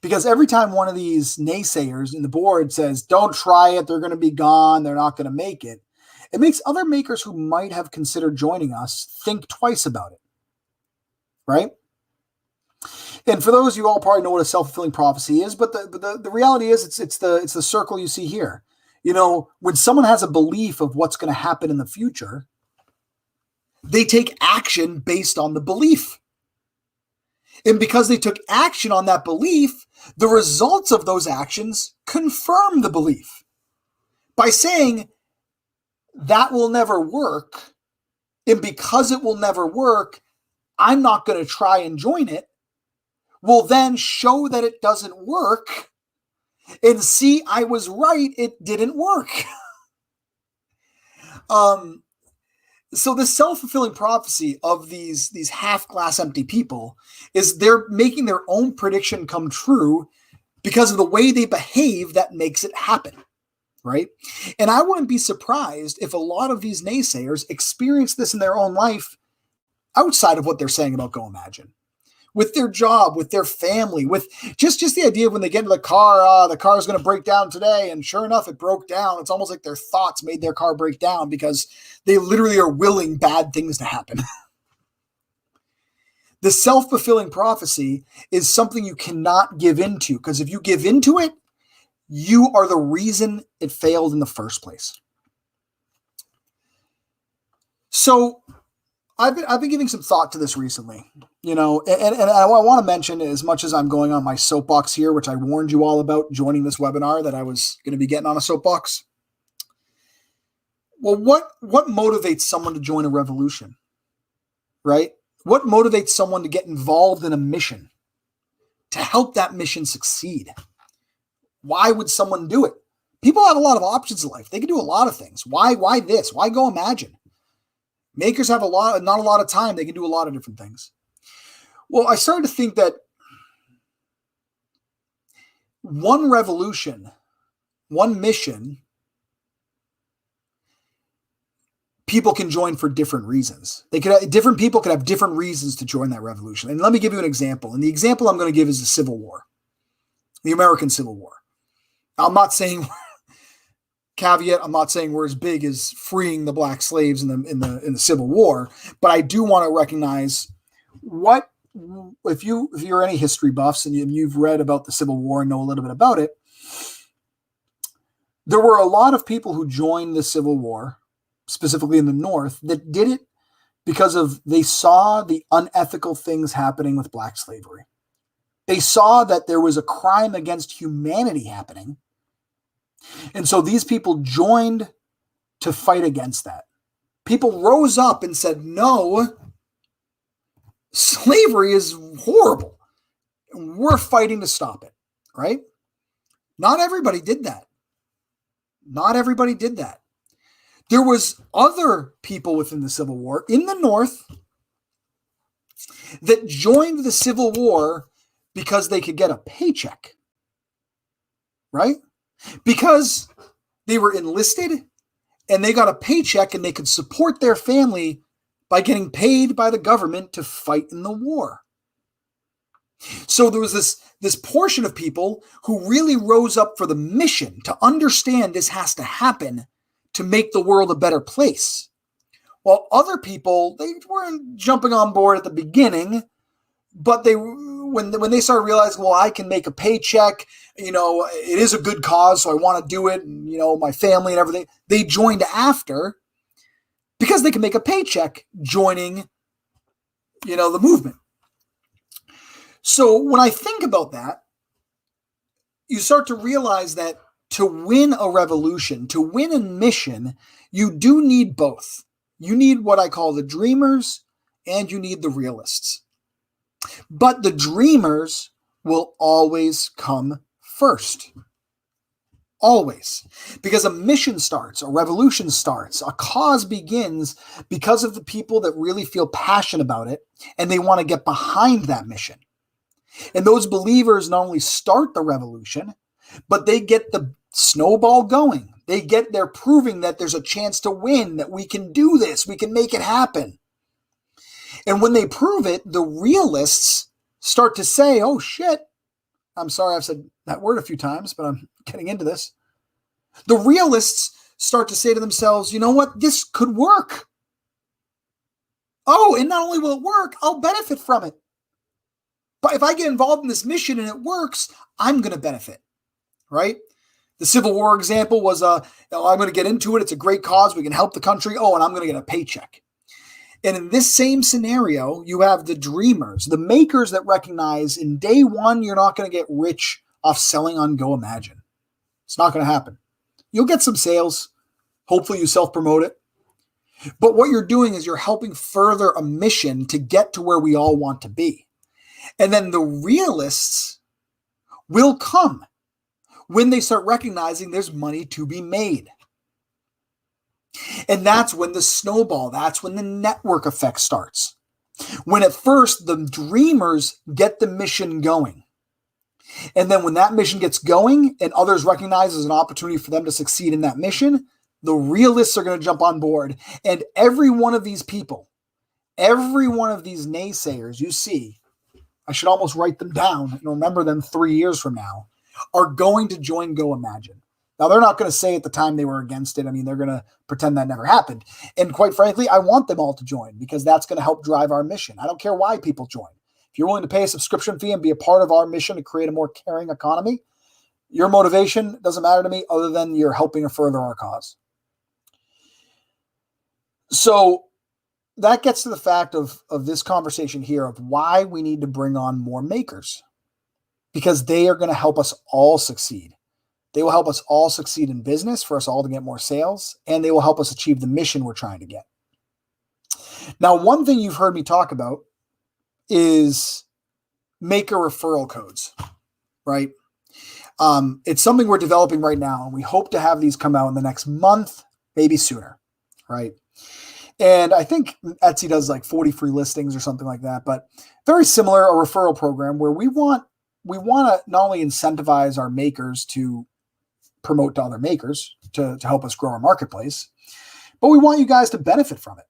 Because every time one of these naysayers in the board says, don't try it, they're going to be gone, they're not going to make it, it makes other makers who might have considered joining us think twice about it. Right? And for those of you all probably know what a self-fulfilling prophecy is, but the reality is it's the circle you see here. You know, when someone has a belief of what's going to happen in the future, they take action based on the belief. And because they took action on that belief, the results of those actions confirm the belief. By saying, that will never work, and because it will never work, I'm not going to try and join it, will then show that it doesn't work, and see, I was right, it didn't work. So the self-fulfilling prophecy of these half glass empty people is they're making their own prediction come true because of the way they behave that makes it happen, right? And I wouldn't be surprised if a lot of these naysayers experience this in their own life outside of what they're saying about GoImagine. With their job, with their family, with just the idea of when they get into the car is going to break down today. And sure enough, it broke down. It's almost like their thoughts made their car break down because they literally are willing bad things to happen. The self-fulfilling prophecy is something you cannot give into, because if you give into it, you are the reason it failed in the first place. So I've been giving some thought to this recently, you know, and I want to mention, as much as I'm going on my soapbox here, which I warned you all about joining this webinar, that I was going to be getting on a soapbox. Well, what motivates someone to join a revolution, right? What motivates someone to get involved in a mission, to help that mission succeed? Why would someone do it? People have a lot of options in life. They can do a lot of things. Why this? Why GoImagine? Makers have not a lot of time. They can do a lot of different things. Well, I started to think that one revolution, one mission people can join for different reasons. Different people could have different reasons to join that revolution. And let me give you an example. And the example I'm going to give is the Civil War, the American Civil War. I'm not saying caveat, I'm not saying we're as big as freeing the black slaves in the Civil War, but I do want to recognize what, if you're any history buffs and you've read about the Civil War and know a little bit about it, there were a lot of people who joined the Civil War, specifically in the North, that did it because they saw the unethical things happening with black slavery. They saw that there was a crime against humanity happening. And so these people joined to fight against that. People rose up and said, no, slavery is horrible. And we're fighting to stop it, right? Not everybody did that. Not everybody did that. There was other people within the Civil War in the North that joined the Civil War because they could get a paycheck, right? Because they were enlisted and they got a paycheck and they could support their family by getting paid by the government to fight in the war. So there was this portion of people who really rose up for the mission to understand this has to happen to make the world a better place. While other people, they weren't jumping on board at the beginning, but when they started realizing, well, I can make a paycheck, it is a good cause, so I want to do it, and, my family and everything, they joined after because they can make a paycheck joining, the movement. So when I think about that, you start to realize that to win a revolution, to win a mission, you do need both. You need what I call the dreamers and you need the realists. But the dreamers will always come first. Always. Because a mission starts, a revolution starts, a cause begins because of the people that really feel passionate about it and they want to get behind that mission. And those believers not only start the revolution, but they get the snowball going. They're proving that there's a chance to win, that we can do this, we can make it happen. And when they prove it, the realists start to say, oh shit, I'm sorry I've said that word a few times, but I'm getting into this. The realists start to say to themselves, you know what, this could work. Oh, and not only will it work, I'll benefit from it. But if I get involved in this mission and it works, I'm going to benefit, right? The Civil War example was, I'm going to get into it. It's a great cause. We can help the country. Oh, and I'm going to get a paycheck. And in this same scenario, you have the dreamers, the makers that recognize in day one, you're not going to get rich off selling on goimagine. It's not going to happen. You'll get some sales. Hopefully you self-promote it. But what you're doing is you're helping further a mission to get to where we all want to be. And then the realists will come when they start recognizing there's money to be made. And that's when the snowball, that's when the network effect starts. When at first the dreamers get the mission going. And then when that mission gets going and others recognize there's an opportunity for them to succeed in that mission, the realists are going to jump on board. And every one of these people, every one of these naysayers you see, I should almost write them down and remember them 3 years from now, are going to join goimagine. Now, they're not going to say at the time they were against it. I mean, they're going to pretend that never happened. And quite frankly, I want them all to join because that's going to help drive our mission. I don't care why people join. If you're willing to pay a subscription fee and be a part of our mission to create a more caring economy, your motivation doesn't matter to me other than you're helping to further our cause. So that gets to the fact of this conversation here of why we need to bring on more makers, because they are going to help us all succeed. They will help us all succeed in business, for us all to get more sales, and they will help us achieve the mission we're trying to get. Now, one thing you've heard me talk about is maker referral codes, right? It's something we're developing right now, and we hope to have these come out in the next month, maybe sooner, right? And I think Etsy does like 40 free listings or something like that, but very similar, a referral program where we want to not only incentivize our makers to promote to other makers to help us grow our marketplace, but we want you guys to benefit from it,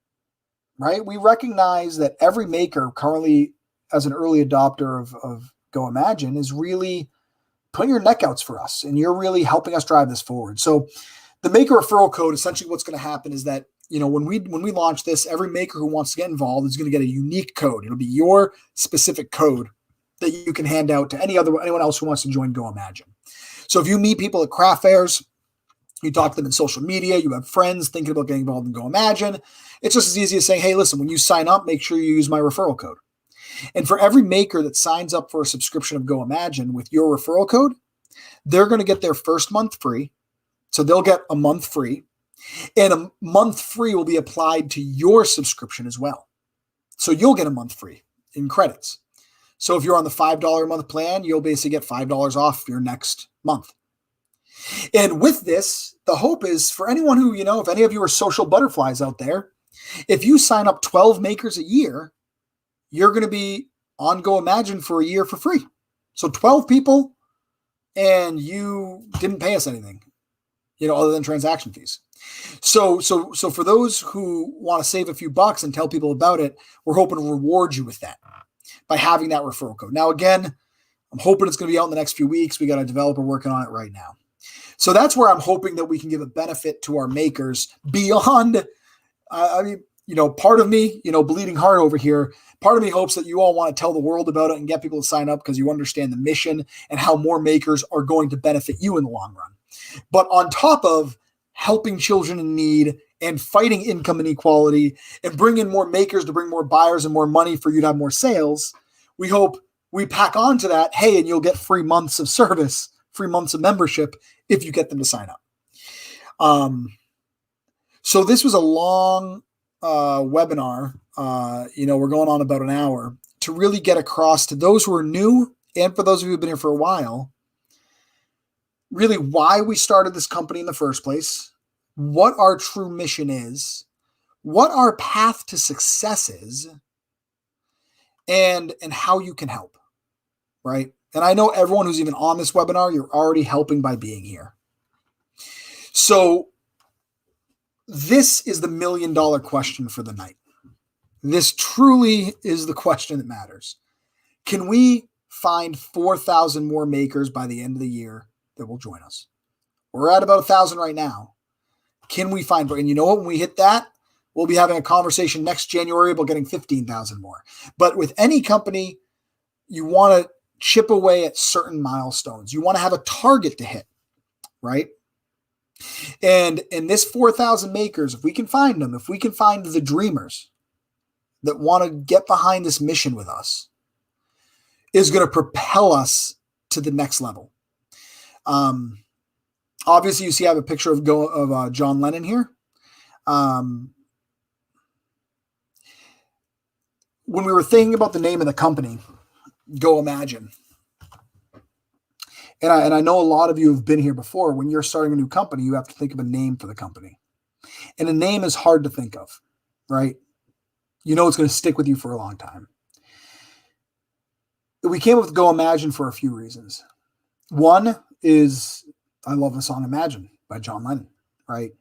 right? We recognize that every maker currently, as an early adopter of goimagine, is really putting your neck outs for us, and you're really helping us drive this forward. So the maker referral code, essentially what's going to happen is that, when we launch this, every maker who wants to get involved is going to get a unique code. It'll be your specific code that you can hand out to anyone else who wants to join goimagine. So if you meet people at craft fairs, you talk to them in social media, you have friends thinking about getting involved in goimagine, it's just as easy as saying, hey, listen, when you sign up, make sure you use my referral code. And for every maker that signs up for a subscription of goimagine with your referral code, they're going to get their first month free. So they'll get a month free, and a month free will be applied to your subscription as well. So you'll get a month free in credits. So if you're on the $5 a month plan, you'll basically get $5 off your next month. And with this, the hope is for anyone who, if any of you are social butterflies out there, if you sign up 12 makers a year, you're going to be on goimagine for a year for free. So 12 people, and you didn't pay us anything, other than transaction fees. So for those who want to save a few bucks and tell people about it, we're hoping to reward you with that by having that referral code. Now, again, I'm hoping it's going to be out in the next few weeks. We got a developer working on it right now. So that's where I'm hoping that we can give a benefit to our makers beyond, part of me, bleeding heart over here, part of me hopes that you all want to tell the world about it and get people to sign up because you understand the mission and how more makers are going to benefit you in the long run. But on top of helping children in need and fighting income inequality and bringing more makers to bring more buyers and more money for you to have more sales, we hope we pack on to that, hey, and you'll get free months of service, free months of membership if you get them to sign up. So this was a long webinar. We're going on about an hour to really get across to those who are new and for those of you who've been here for a while, really why we started this company in the first place, what our true mission is, what our path to success is, and how you can help, right? And I know everyone who's even on this webinar, you're already helping by being here. So this is the $1 million question for the night. This truly is the question that matters. Can we find 4,000 more makers by the end of the year that will join us? We're at about 1,000 right now. Can we find, and you know what, when we hit that, we'll be having a conversation next January about getting 15,000 more. But with any company, you want to chip away at certain milestones. You want to have a target to hit, right? And in this 4,000 makers, if we can find them, if we can find the dreamers that want to get behind this mission with us, is going to propel us to the next level. Obviously, you see I have a picture of John Lennon here. When we were thinking about the name of the company, goimagine, and I know a lot of you have been here before. When you're starting a new company, you have to think of a name for the company. And a name is hard to think of, right? It's going to stick with you for a long time. We came up with goimagine for a few reasons. One is I love the song Imagine by John Lennon, right?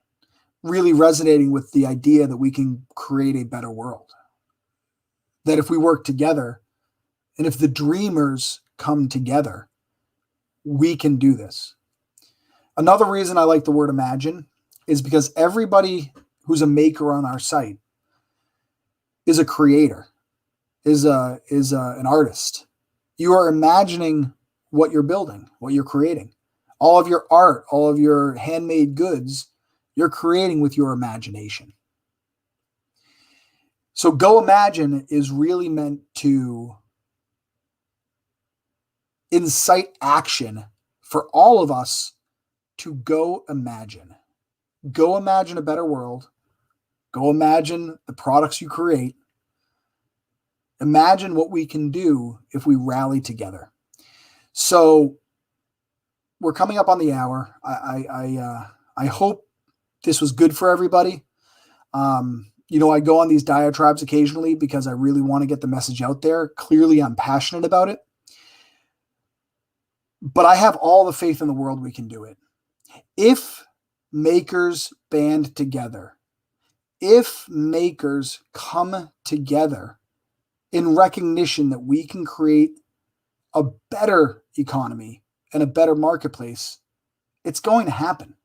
Really resonating with the idea that we can create a better world. That if we work together and if the dreamers come together, we can do this. Another reason I like the word imagine is because everybody who's a maker on our site is a creator, is an artist. You are imagining what you're building, what you're creating. All of your art, all of your handmade goods, you're creating with your imagination. So goimagine is really meant to incite action for all of us to go imagine. Go imagine a better world. Go imagine the products you create. Imagine what we can do if we rally together. So we're coming up on the hour. I hope this was good for everybody. I go on these diatribes occasionally because I really want to get the message out there. Clearly, I'm passionate about it. But I have all the faith in the world we can do it. If makers band together if makers come together in recognition that we can create a better economy and a better marketplace, it's going to happen.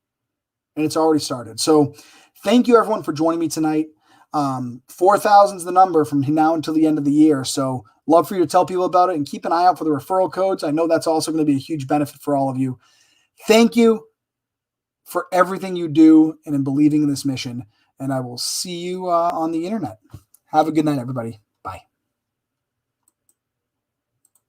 And it's already started. So thank you, everyone, for joining me tonight. 4,000 is the number from now until the end of the year. So love for you to tell people about it and keep an eye out for the referral codes. I know that's also going to be a huge benefit for all of you. Thank you for everything you do and in believing in this mission. And I will see you on the internet. Have a good night, everybody. Bye.